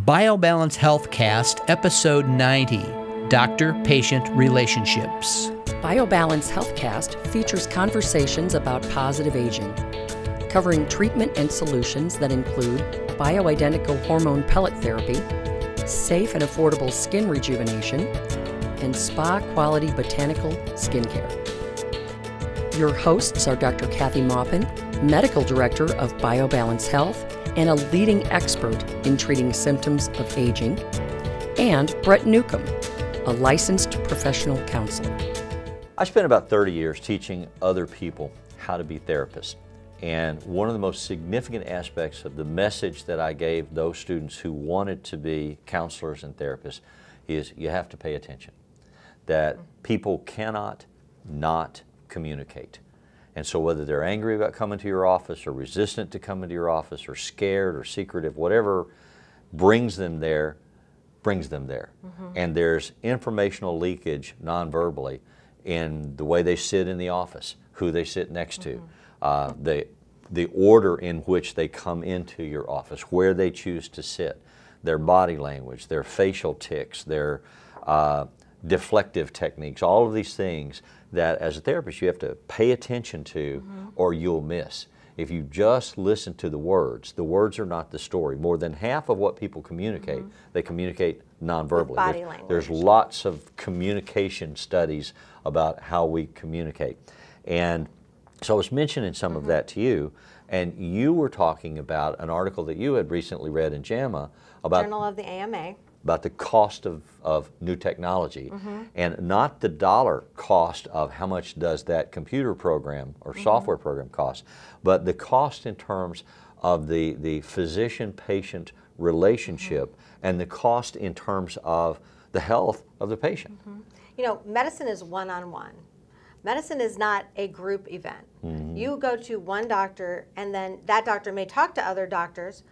BioBalance Healthcast, Episode 90, Doctor-Patient Relationships. BioBalance Healthcast features conversations about positive aging, covering treatment and solutions that include bioidentical hormone pellet therapy, safe and affordable skin rejuvenation, and spa-quality botanical skincare. Your hosts are Dr. Kathy Maupin, Medical Director of BioBalance Health and a leading expert in treating symptoms of aging, and Brett Newcomb, a licensed professional counselor. I spent about 30 years teaching other people how to be therapists. And one of the most significant aspects of the message that I gave those students who wanted to be counselors and therapists is you have to pay attention. That people cannot not communicate. And so whether they're angry about coming to your office or resistant to coming to your office or scared or secretive, whatever brings them there, brings them there. And there's informational leakage non-verbally in the way they sit in the office, who they sit next to, the order in which they come into your office, where they choose to sit, their body language, their facial tics, their deflective techniques, all of these things that as a therapist you have to pay attention to or you'll miss. If you just listen to the words are not the story. More than half of what people communicate, they communicate non-verbally. There's lots of communication studies about how we communicate. And so I was mentioning some of that to you, and you were talking about an article that you had recently read in JAMA about Journal of the AMA. About the cost of new technology, and not the dollar cost of how much does that computer program or software program cost, but the cost in terms of the physician-patient relationship and the cost in terms of the health of the patient. You know, medicine is one-on-one. Medicine is not a group event. You go to one doctor and then that doctor may talk to other doctors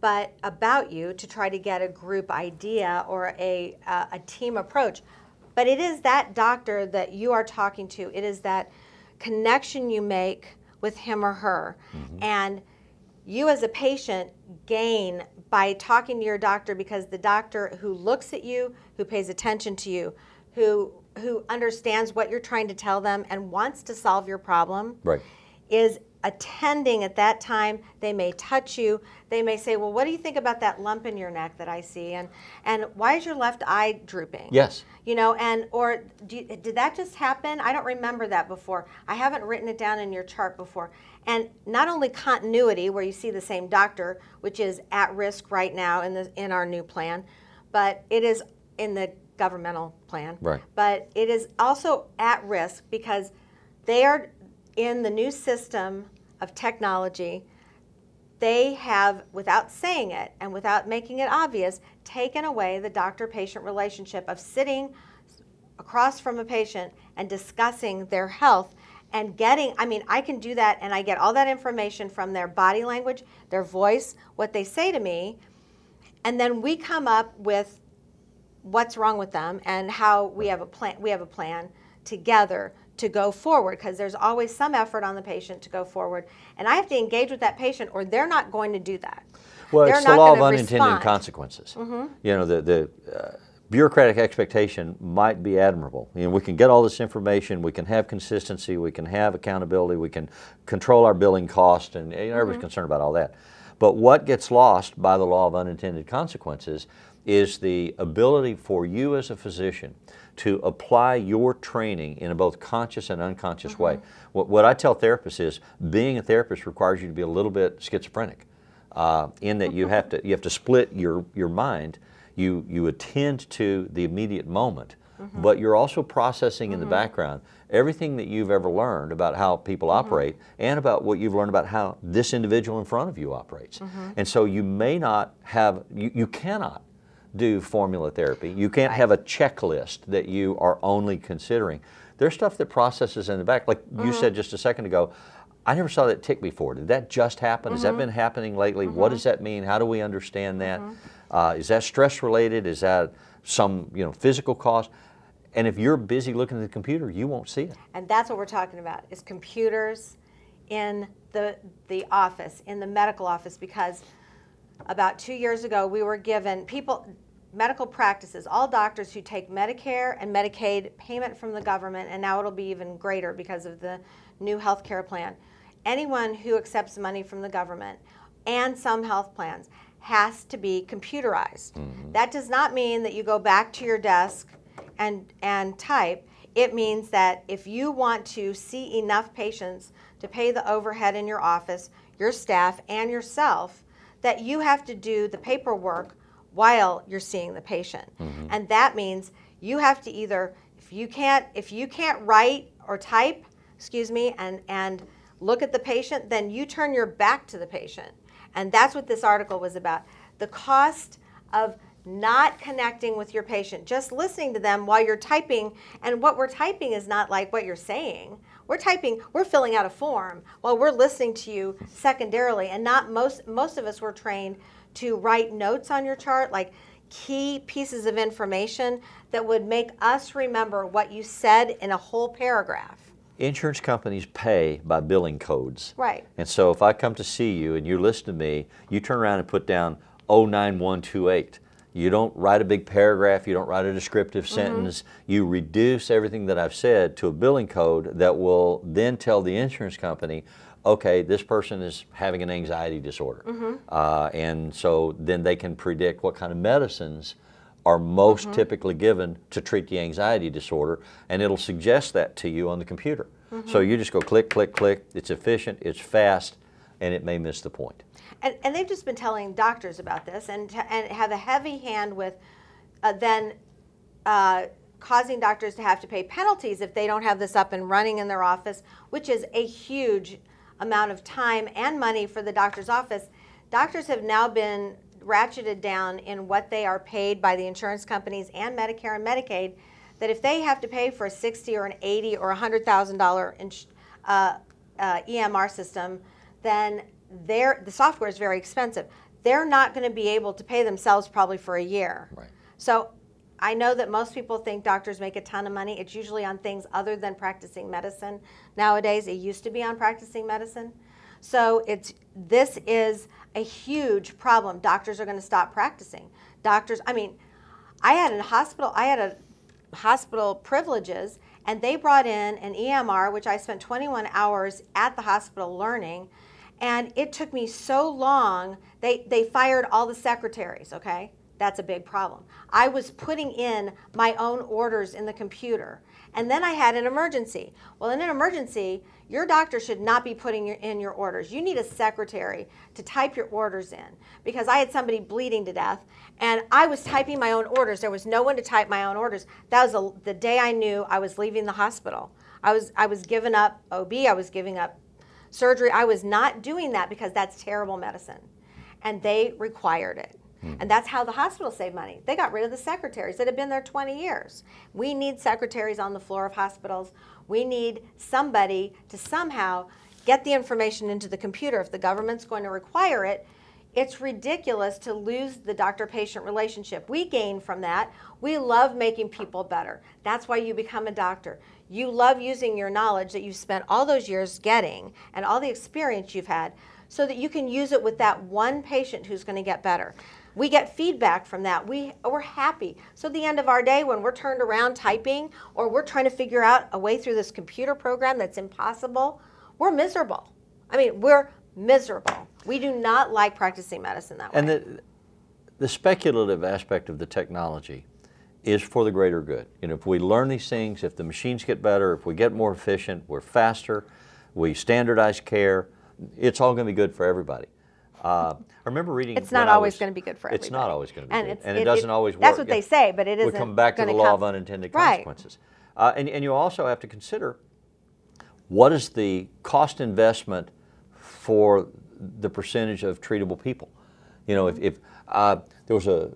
but about you to try to get a group idea or a team approach. But it is that doctor that you are talking to. It is that connection you make with him or her. And you as a patient gain by talking to your doctor because the doctor who looks at you, who pays attention to you, who understands what you're trying to tell them and wants to solve your problem, is attending at that time. They may touch you. They may say, well, what do you think about that lump in your neck that I see? And why is your left eye drooping? Yes. You know, or did that just happen? I don't remember that before. I haven't written it down in your chart before. And not only continuity, where you see the same doctor, which is at risk right now in our new plan, but it is in the governmental plan. But it is also at risk because they are in the new system of technology. They have, without saying it and without making it obvious, taken away the doctor-patient relationship of sitting across from a patient and discussing their health and getting, I mean, I can do that and I get all that information from their body language, their voice, what they say to me, and then we come up with what's wrong with them and how we have a plan together to go forward, because there's always some effort on the patient to go forward. And I have to engage with that patient or they're not going to do that. Well, it's the law of unintended consequences. You know, the bureaucratic expectation might be admirable. You know, we can get all this information, we can have consistency, we can have accountability, we can control our billing cost, and everybody's concerned about all that. But what gets lost by the law of unintended consequences is the ability for you as a physician to apply your training in a both conscious and unconscious way. What I tell therapists is being a therapist requires you to be a little bit schizophrenic in that you have to split your mind. You attend to the immediate moment, but you're also processing in the background everything that you've ever learned about how people operate and about what you've learned about how this individual in front of you operates. And so you may not have, you cannot do formula therapy. You can't have a checklist that you are only considering. There's stuff that processes in the back. Like you said just a second ago, I never saw that tick before. Did that just happen? Has that been happening lately? What does that mean? How do we understand that? Is that stress related? Is that some physical cause? And if you're busy looking at the computer, you won't see it. And that's what we're talking about, is computers in the office, in the medical office, because about 2 years ago, we were given medical practices, all doctors who take Medicare and Medicaid payment from the government, and now it'll be even greater because of the new health care plan. Anyone who accepts money from the government and some health plans has to be computerized. That does not mean that you go back to your desk and type. It means that if you want to see enough patients to pay the overhead in your office, your staff, and yourself, that you have to do the paperwork while you're seeing the patient. And that means you have to either, if you can't write or type, and look at the patient, then you turn your back to the patient. And that's what this article was about. The cost of not connecting with your patient, just listening to them while you're typing. And what we're typing is not like what you're saying. We're filling out a form while we're listening to you secondarily. And not most of us were trained to write notes on your chart, like key pieces of information that would make us remember what you said in a whole paragraph. Insurance companies pay by billing codes. Right. And so if I come to see you and you listen to me, you turn around and put down 09128. You don't write a big paragraph, you don't write a descriptive sentence, you reduce everything that I've said to a billing code that will then tell the insurance company, okay, this person is having an anxiety disorder. And so then they can predict what kind of medicines are most typically given to treat the anxiety disorder, and it'll suggest that to you on the computer. So you just go click, click, click. It's efficient, it's fast, and it may miss the point. And they've just been telling doctors about this and have a heavy hand with causing doctors to have to pay penalties if they don't have this up and running in their office, which is a huge amount of time and money for the doctor's office. Doctors have now been ratcheted down in what they are paid by the insurance companies and Medicare and Medicaid, that if they have to pay for a $60 or an $80 or $100,000 EMR system, then the software is very expensive. They're not going to be able to pay themselves probably for a year. Right. So I know that most people think doctors make a ton of money. It's usually on things other than practicing medicine. Nowadays, it used to be on practicing medicine. So this is a huge problem. Doctors are going to stop practicing. I had hospital privileges, and they brought in an EMR, which I spent 21 hours at the hospital learning, and it took me so long. They fired all the secretaries, okay? That's a big problem. I was putting in my own orders in the computer. And then I had an emergency. Well, in an emergency, your doctor should not be putting in your orders. You need a secretary to type your orders in, because I had somebody bleeding to death, and I was typing my own orders. There was no one to type my own orders. That was the day I knew I was leaving the hospital. I was giving up OB. I was giving up surgery. I was not doing that because that's terrible medicine. And they required it. And that's how the hospital saved money. They got rid of the secretaries that had been there 20 years. We need secretaries on the floor of hospitals. We need somebody to somehow get the information into the computer. If the government's going to require it, it's ridiculous to lose the doctor-patient relationship. We gain from that. We love making people better. That's why you become a doctor. You love using your knowledge that you've spent all those years getting and all the experience you've had so that you can use it with that one patient who's going to get better. We get feedback from that. We're happy. So at the end of our day, when we're turned around typing or we're trying to figure out a way through this computer program that's impossible, we're miserable. We're miserable. We do not like practicing medicine that way. And the speculative aspect of the technology is for the greater good. If we learn these things, if the machines get better, if we get more efficient, we're faster, we standardize care, it's all going to be good for everybody. I remember reading. It's not always going to be good for everybody. It's not always going to be good, and it doesn't always work. That's what they say, but it isn't. We come back to the law of unintended consequences, and you also have to consider what is the cost investment for the percentage of treatable people. If there was a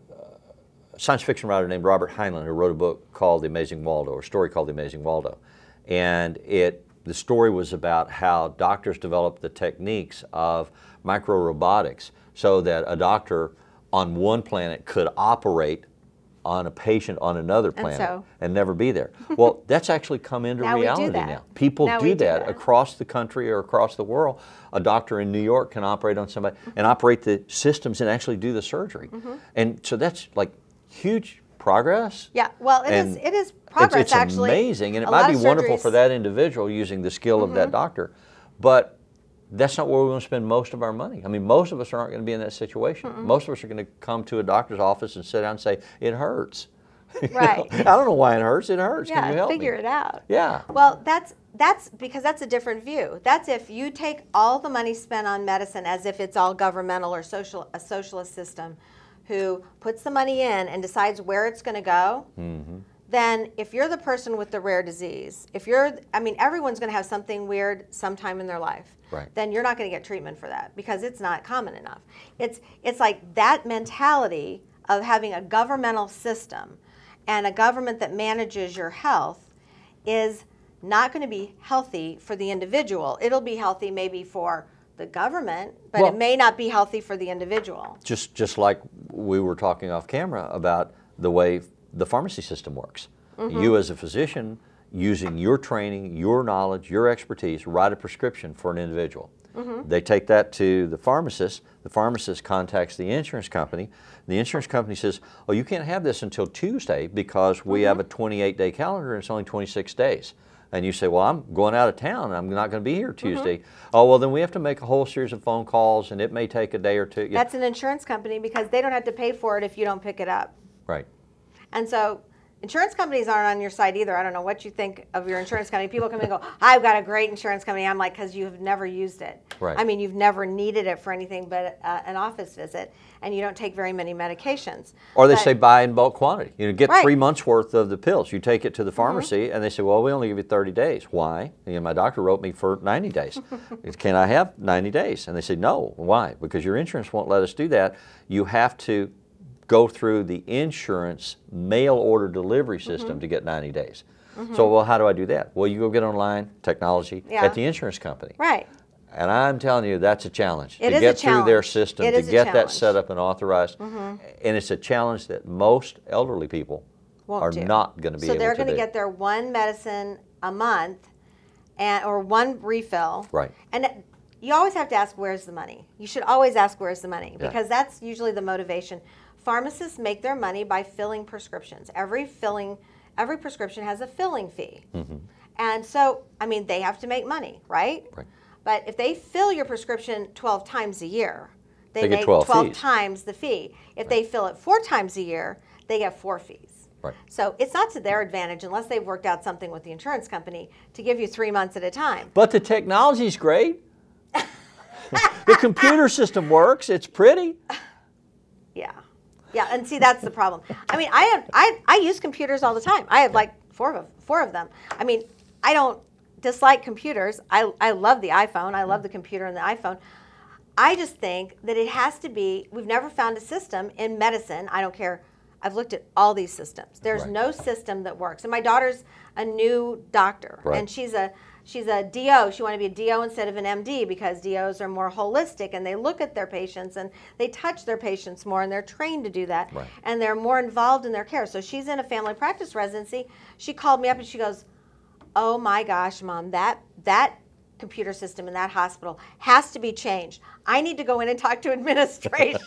science fiction writer named Robert Heinlein who wrote a book called The Amazing Waldo, or a story called The Amazing Waldo, and the story was about how doctors developed the techniques of micro-robotics so that a doctor on one planet could operate on a patient on another planet so, and never be there. Well, that's actually come into reality now. People do that across the country or across the world. A doctor in New York can operate on somebody and operate the systems and actually do the surgery. And so that's like huge progress. Yeah, well, it is progress, it's actually. Amazing, and it might be wonderful for that individual using the skill of that doctor, but that's not where we want to spend most of our money. I mean, most of us aren't going to be in that situation. Most of us are going to come to a doctor's office and sit down and say, it hurts. Right. I don't know why it hurts. It hurts. Yeah, Can you help figure me? it out. Yeah. Well, that's because that's a different view. That's if you take all the money spent on medicine as if it's all governmental or a socialist system who puts the money in and decides where it's going to go. Then if you're the person with the rare disease, everyone's going to have something weird sometime in their life. Right. Then you're not going to get treatment for that because it's not common enough. It's like that mentality of having a governmental system and a government that manages your health is not going to be healthy for the individual. It'll be healthy maybe for the government, but it may not be healthy for the individual. Just like we were talking off camera about the way the pharmacy system works. You as a physician, using your training, your knowledge, your expertise, write a prescription for an individual. They take that to the pharmacist contacts the insurance company. The insurance company says, oh, you can't have this until Tuesday because we have a 28-day calendar and it's only 26 days. And you say, well, I'm going out of town and I'm not going to be here Tuesday. Oh, well, then we have to make a whole series of phone calls and it may take a day or two. That's an insurance company because they don't have to pay for it if you don't pick it up. Right. And so insurance companies aren't on your side either. I don't know what you think of your insurance company. People come in and go, I've got a great insurance company. I'm like, because you've never used it. Right. I mean, you've never needed it for anything but an office visit, and you don't take very many medications. Or they say buy in bulk quantity. You know, get Right. 3 months worth of the pills. You take it to the pharmacy, and they say, well, we only give you 30 days. Why? And my doctor wrote me for 90 days. Can I have 90 days? And they say, no. Why? Because your insurance won't let us do that. You have to go through the insurance mail order delivery system to get 90 days. So, well, how do I do that? Well, you go get online technology at the insurance company. Right. And I'm telling you, that's a challenge. It to is get a through their challenge. system, It to is a get that challenge. set up and authorized. And it's a challenge that most elderly people are not going to be able to do. So they're going to get their one medicine a month or one refill. Right. And you always have to ask, where's the money? You should always ask, where's the money? Because that's usually the motivation. Pharmacists make their money by filling prescriptions. Every prescription has a filling fee. And so, I mean, they have to make money, right? Right. But if they fill your prescription 12 times a year, they get make 12 times the fee. If they fill it 4 times a year, they get 4 fees. Right. So it's not to their advantage unless they've worked out something with the insurance company to give you 3 months at a time. But the technology's great. The computer system works. It's pretty. Yeah. Yeah, and see, that's the problem. I mean, I use computers all the time. I have like four of them. I mean, I don't dislike computers. I love the iPhone. I love the computer and the iPhone. I just think that it has to be, we've never found a system in medicine, I don't care, I've looked at all these systems. There's no system that works. And my daughter's a new doctor, and she's a DO. She wanted to be a DO instead of an MD because DOs are more holistic and they look at their patients and they touch their patients more and they're trained to do that. Right. And they're more involved in their care. So she's in a family practice residency. She called me up and she goes, oh my gosh, Mom, that computer system in that hospital has to be changed. I need to go in and talk to administration.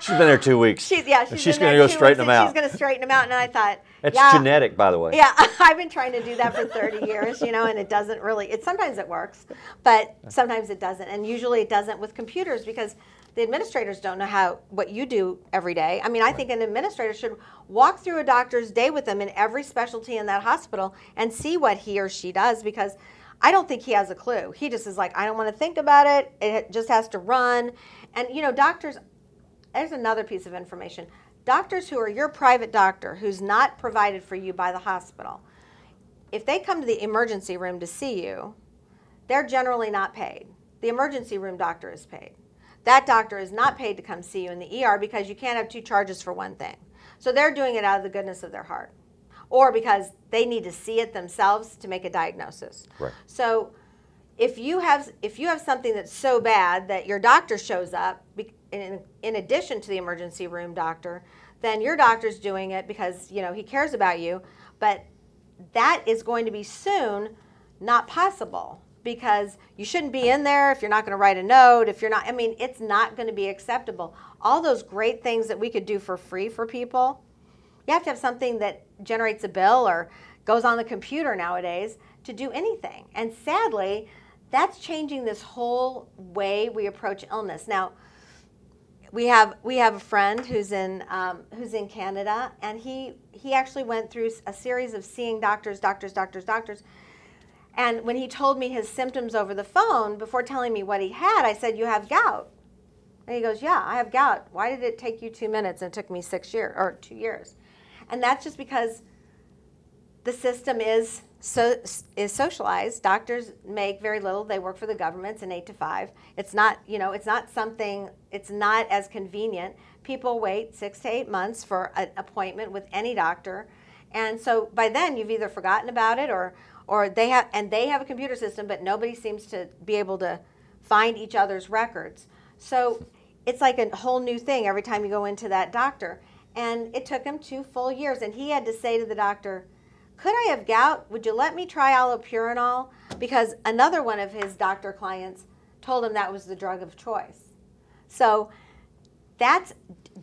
She's been there 2 weeks. She's going to go straighten them out. She's going to straighten them out. And I thought, It's genetic, by the way. Yeah, I've been trying to do that for 30 years, and it doesn't really, sometimes it works, but sometimes it doesn't. And usually it doesn't with computers because the administrators don't know what you do every day. I mean, I think an administrator should walk through a doctor's day with them in every specialty in that hospital and see what he or she does, because I don't think he has a clue. He just is like, I don't want to think about it. It just has to run. And, doctors, there's another piece of information. Doctors who are your private doctor, who's not provided for you by the hospital, if they come to the emergency room to see you, they're generally not paid. The emergency room doctor is paid. That doctor is not paid to come see you in the ER because you can't have 2 charges for one thing. So they're doing it out of the goodness of their heart, or because they need to see it themselves to make a diagnosis. Right. So if you have something that's so bad that your doctor shows up in addition to the emergency room doctor, then your doctor's doing it because he cares about you. But that is going to be soon not possible, because you shouldn't be in there if you're not going to write a note. If you're not, it's not going to be acceptable. All those great things that we could do for free for people, you have to have something that generates a bill or goes on the computer nowadays to do anything. And sadly, that's changing this whole way we approach illness. Now, we have a friend who's in Canada, and he actually went through a series of seeing doctors. And when he told me his symptoms over the phone, before telling me what he had, I said, "You have gout." And he goes, "Yeah, I have gout. Why did it take you 2 minutes and it took me 6 years or 2 years?" And that's just because the system is socialized. Doctors make very little. They work for the government. It's an 8 to 5. It's not, it's not as convenient. People wait 6 to 8 months for an appointment with any doctor. And so by then you've either forgotten about it or they have a computer system, but nobody seems to be able to find each other's records. So it's like a whole new thing every time you go into that doctor. And it took him 2 full years, and he had to say to the doctor, "Could I have gout? Would you let me try allopurinol?" Because another one of his doctor clients told him that was the drug of choice. So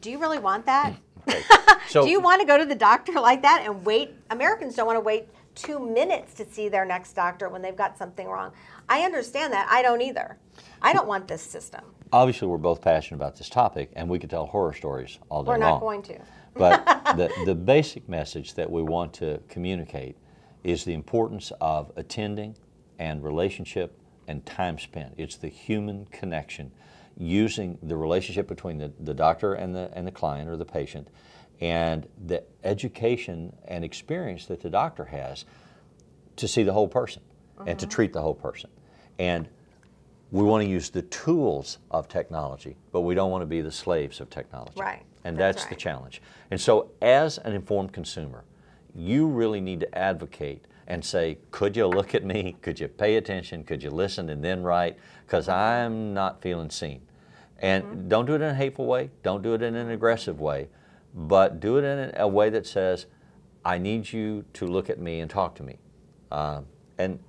do you really want that? Okay. So, do you want to go to the doctor like that and wait? Americans don't want to wait 2 minutes to see their next doctor when they've got something wrong. I understand that. I don't either. I don't want this system. Obviously, we're both passionate about this topic, and we could tell horror stories all day long. We're not going to. But the basic message that we want to communicate is the importance of attending and relationship and time spent. It's the human connection, using the relationship between the doctor and the client or the patient, and the education and experience that the doctor has to see the whole person and to treat the whole person. And we want to use the tools of technology, but we don't want to be the slaves of technology. Right. And that's the challenge. And so as an informed consumer, you really need to advocate and say, "Could you look at me? Could you pay attention? Could you listen and then write? Because I'm not feeling seen." And don't do it in a hateful way. Don't do it in an aggressive way. But do it in a way that says, "I need you to look at me and talk to me." And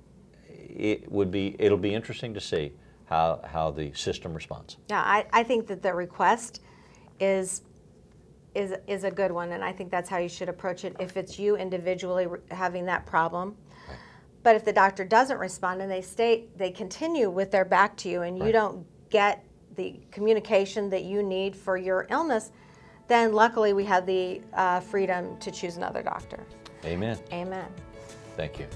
it'll be interesting to see how the system responds. Yeah, I think that the request is a good one, and I think that's how you should approach it if it's you individually having that problem. Right. But if the doctor doesn't respond and they continue with their back to you, and you don't get the communication that you need for your illness, then luckily we have the freedom to choose another doctor. Amen. Amen. Thank you.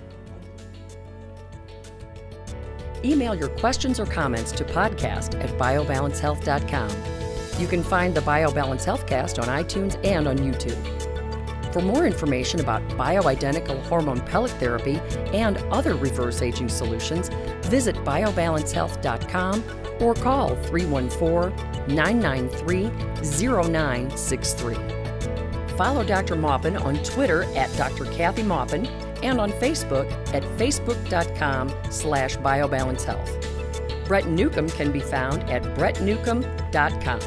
Email your questions or comments to podcast@biobalancehealth.com. You can find the BioBalance Healthcast on iTunes and on YouTube. For more information about bioidentical hormone pellet therapy and other reverse aging solutions, visit biobalancehealth.com or call 314-993-0963. Follow Dr. Maupin on Twitter @Dr. Kathy Maupin and on Facebook at facebook.com/biobalancehealth. Brett Newcomb can be found at brettnewcomb.com.